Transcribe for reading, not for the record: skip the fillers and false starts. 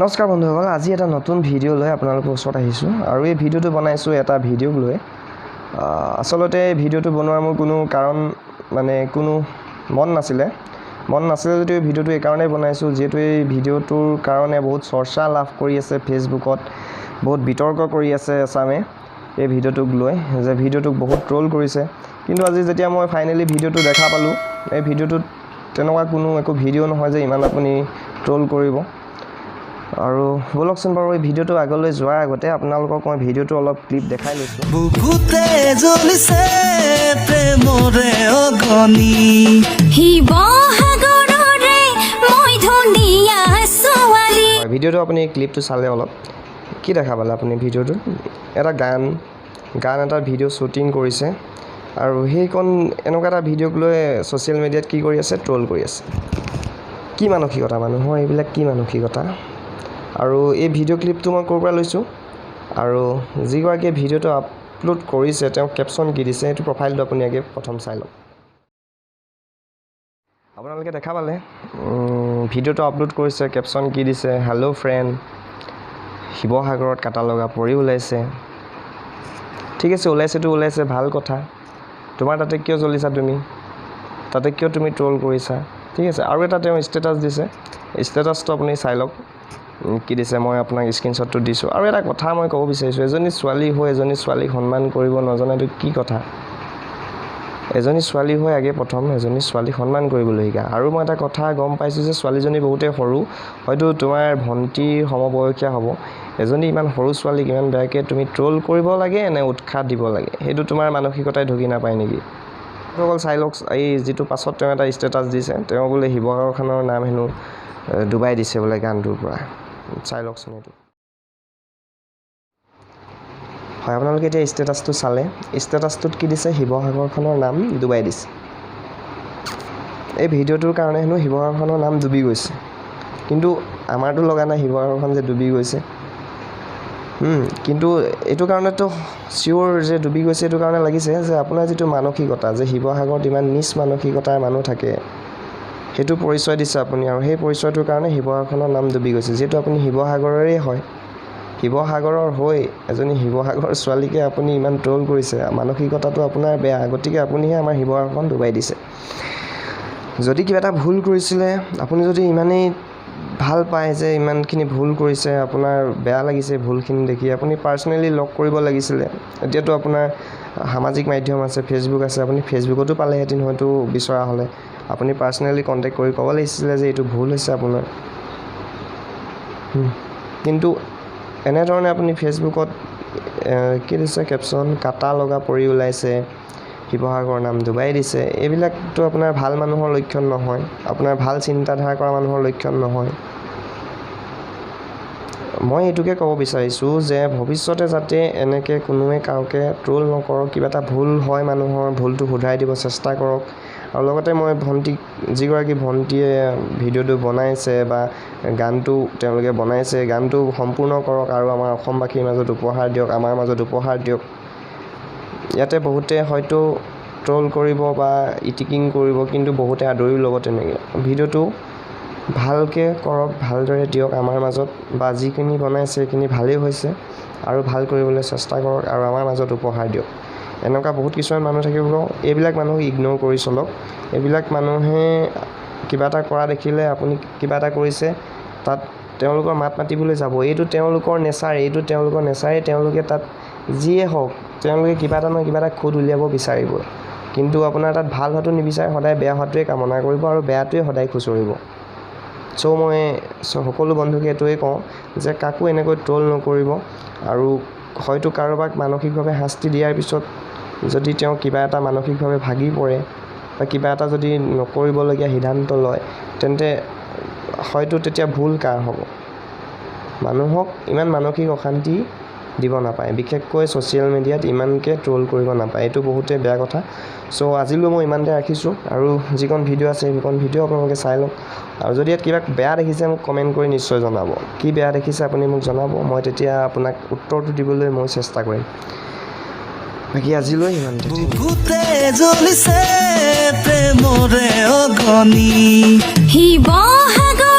নমস্কাৰ বন্ধুসকল, আজি এটা নতুন ভিডিঅ' লৈ আপোনালোকৰ ওচৰত আহিছোঁ আৰু এই ভিডিঅ'টো বনাইছোঁ এটা ভিডিঅ'ক লৈ। আচলতে ভিডিঅ'টো বনোৱাৰ মোৰ কোনো কাৰণ কোনো মন নাছিলে যদিও এই ভিডিঅ'টো এইকাৰণেই বনাইছোঁ যিহেতু এই ভিডিঅ'টোৰ কাৰণে বহুত চৰ্চা লাভ কৰি আছে ফেচবুকত, বহুত বিতৰ্ক কৰি আছে এছামে এই ভিডিঅ'টোক লৈ, যে ভিডিঅ'টোক বহুত ট্ৰল কৰিছে। কিন্তু আজি যেতিয়া মই ফাইনেলি ভিডিঅ'টো দেখা পালোঁ, এই ভিডিঅ'টোত তেনেকুৱা একো ভিডিঅ' নহয় যে ইমান আপুনি ট্ৰল কৰিব। আৰু বলকচোন বাৰু এই ভিডিঅ'টো আগলৈ যোৱাৰ আগতে আপোনালোকক মই ভিডিঅ'টো অলপ ক্লিপ দেখাই লৈছোঁ। বুকুতে জ্বলিছে প্ৰেমৰে অগ্নি, শিৱসাগৰৰে মই ধুনীয়া ছোৱালী। ভিডিঅ'টো আপুনি ক্লিপটো চালে অলপ কি দেখা পালে আপুনি? ভিডিঅ'টোত এটা গান এটা ভিডিঅ' শ্বুটিং কৰিছে আৰু সেইখন এনেকুৱা এটা ভিডিঅ'ক লৈ ছ'চিয়েল মিডিয়াত কি কৰি আছে? ট্ৰল কৰি আছে। কি মানসিকতা মানুহৰ এইবিলাক, কি মানসিকতা? আৰু এই ভিডিঅ' ক্লিপটো মই ক'ৰ পৰা লৈছোঁ আৰু যিগৰাকীয়ে ভিডিঅ'টো আপলোড কৰিছে তেওঁ কেপশ্যন কি দিছে সেইটো প্ৰফাইলটো আপুনি আগে প্ৰথম চাই লওক। আপোনালোকে দেখা পালে ভিডিঅ'টো আপলোড কৰিছে, কেপশ্যন কি দিছে? হেল্ল' ফ্ৰেণ্ড, শিৱসাগৰত কাটা লগা পৰি ওলাইছে। ঠিক আছে, ওলাইছে ভাল কথা। তোমাৰ তাতে কিয় জ্বলিছা তুমি? তাতে কিয় তুমি ট্ৰল কৰিছা? ঠিক আছে, আৰু এটা তেওঁ ষ্টেটাছ দিছে, ষ্টেটাছটো আপুনি চাই লওক কি দিছে। মই আপোনাক স্ক্ৰীনশ্বটটো দিছোঁ। আৰু এটা কথা মই ক'ব বিচাৰিছোঁ, এজনী ছোৱালী হৈ এজনী ছোৱালীক সন্মান কৰিব নজনাটো কি কথা? এজনী ছোৱালী হৈ আগে প্ৰথম এজনী ছোৱালীক সন্মান কৰিবলৈ শিকা। আৰু মই এটা কথা গম পাইছোঁ যে ছোৱালীজনী বহুতেই সৰু, হয়তো তোমাৰ ভণ্টিৰ সমবয়সীয়া হ'ব। এজনী ইমান সৰু ছোৱালীক ইমান বেয়াকৈ তুমি ট্ৰল কৰিব লাগে নে উৎসাহ দিব লাগে? সেইটো তোমাৰ মানসিকতাই ঢুকি নাপায় নেকি? অকল চাই লওক, এই যিটো পাছত তেওঁ এটা ষ্টেটাছ দিছে, তেওঁ বোলে শিৱসাগৰখনৰ নাম হেনো ডুবাই দিছে বোলে গানটোৰ পৰা। চাই লওকচোন এইটো। হয়, আপোনালোকে এতিয়া ষ্টেটাছটো চালে, ষ্টেটাছটোত কি দিছে? শিৱসাগৰখনৰ নাম ডুবাই দিছে। এই ভিডিঅ'টোৰ কাৰণে হেনো শিৱসাগৰখনৰ নাম ডুবি গৈছে, কিন্তু আমাৰতো লগা নাই শিৱসাগৰখন যে ডুবি গৈছে। কিন্তু এইটো কাৰণেতো চিয়'ৰ যে ডুবি গৈছে, এইটো কাৰণে লাগিছে যে আপোনাৰ যিটো মানসিকতা, যে শিৱসাগৰত ইমান নিচ মানসিকতাৰ মানুহ থাকে, সেইটো পৰিচয় দিছে আপুনি। আৰু সেই পৰিচয়টোৰ কাৰণে শিৱসাগৰখনৰ নাম ডুবি গৈছে। যিহেতু আপুনি শিৱসাগৰৰে হয়, শিৱসাগৰৰ হৈ এজনী শিৱসাগৰৰ ছোৱালীকে আপুনি ইমান ট্ৰল কৰিছে, মানসিকতাটো আপোনাৰ বেয়া। গতিকে আপুনিহে আমাৰ শিৱসাগৰখন ডুবাই দিছে। যদি কিবা এটা ভুল কৰিছিলে, আপুনি যদি ইমানেই ভাল পায় যে ইমানখিনি ভুল কৰিছে, আপোনাৰ বেয়া লাগিছে ভুলখিনি দেখি, আপুনি পাৰ্চনেলি লগ কৰিব লাগিছিলে। এতিয়াতো আপোনাৰ সামাজিক মাধ্যম আছে, ফেচবুক আছে, আপুনি ফেচবুকতো পালেহেঁতেন হয়তো বিচৰা হ'লে। আপুনি পাৰ্চনেলি কণ্টেক্ট কৰি ক'ব লাগিছিলে যে এইটো ভুল হৈছে আপোনাৰ। কিন্তু এনেধৰণে আপুনি ফেচবুকত কি দিছে? কেপশ্যন কাটা লগা পৰি ওলাইছে, শিৱসাগৰৰ নাম ডুবাই দিছে। এইবিলাকতো আপোনাৰ ভাল মানুহৰ লক্ষণ নহয়, আপোনাৰ ভাল চিন্তাধাৰা কৰা মানুহৰ লক্ষণ নহয়। মই এইটোকে ক'ব বিচাৰিছোঁ যে ভৱিষ্যতে যাতে এনেকৈ কোনোৱে কাৰোকে ট্ৰল নকৰক। কিবা এটা ভুল হয় মানুহৰ, ভুলটো শুধৰাই দিব চেষ্টা কৰক। আৰু লগতে মই যিগৰাকী ভণ্টীয়ে ভিডিঅ'টো বনাইছে বা গানটো তেওঁলোকে বনাইছে, গানটো সম্পূৰ্ণ কৰক আৰু আমাৰ অসমবাসীৰ মাজত উপহাৰ দিয়ক, আমাৰ মাজত উপহাৰ দিয়ক। ইয়াতে বহুতে হয়তো ট্ৰল কৰিব বা ইটিকিং কৰিব, কিন্তু বহুতে আদৰিও ল'ব তেনেকৈ। ভিডিঅ'টো ভালকৈ কৰক, ভালদৰে দিয়ক আমাৰ মাজত, বা যিখিনি বনাইছে সেইখিনি ভালেই হৈছে আৰু ভাল কৰিবলৈ চেষ্টা কৰক আৰু আমাৰ মাজত উপহাৰ দিয়ক। এনেকুৱা বহুত কিছুমান মানুহ থাকিব, এইবিলাক মানুহক ইগন'ৰ কৰি চলক। এইবিলাক মানুহে কিবা এটা কৰা দেখিলে, আপুনি কিবা এটা কৰিছে তাত তেওঁলোকৰ মাত মাতিবলৈ যাব। এইটো তেওঁলোকৰ নেচাৰেই, তেওঁলোকে তাত যিয়ে হওক তেওঁলোকে কিবা এটা নহয় কিবা এটা খুঁত উলিয়াব বিচাৰিব। কিন্তু আপোনাৰ তাত ভাল হোৱাটো নিবিচাৰে, সদায় বেয়া হোৱাটোৱে কামনা কৰিব আৰু বেয়াটোৱে সদায় খুচৰিব। মই সকলো বন্ধুকে এইটোৱে কওঁ যে কাকো এনেকৈ ট্ৰল নকৰিব। আৰু হয়তো কাৰোবাক মানসিকভাৱে শাস্তি দিয়াৰ পিছত যদি তেওঁ কিবা এটা মানসিকভাৱে ভাগি পৰে বা কিবা এটা যদি নকৰিবলগীয়া সিদ্ধান্ত লয়, তেন্তে হয়তো তেতিয়া ভুল কাৰ হ'ব? মানুহক ইমান মানসিক অশান্তি দিব নাপায়, বিশেষকৈ ছ'চিয়েল মিডিয়াত ইমানকৈ ট্ৰল কৰিব নাপায়। এইটো বহুতেই বেয়া কথা। আজিলৈ মই ইমানতে ৰাখিছোঁ, আৰু যিখন ভিডিঅ' আছে সেইখন ভিডিঅ' আপোনালোকে চাই লওক। আৰু যদি ইয়াত কিবা বেয়া দেখিছে মোক কমেণ্ট কৰি নিশ্চয় জনাব। কি বেয়া দেখিছে আপুনি মোক জনাব, মই তেতিয়া আপোনাক উত্তৰটো দিবলৈ মই চেষ্টা কৰিম। বাকী আজিলৈ ইমানতে। বুকুতে জ্বলিছে প্ৰেমৰে অগ্নি, শিৱসাগৰ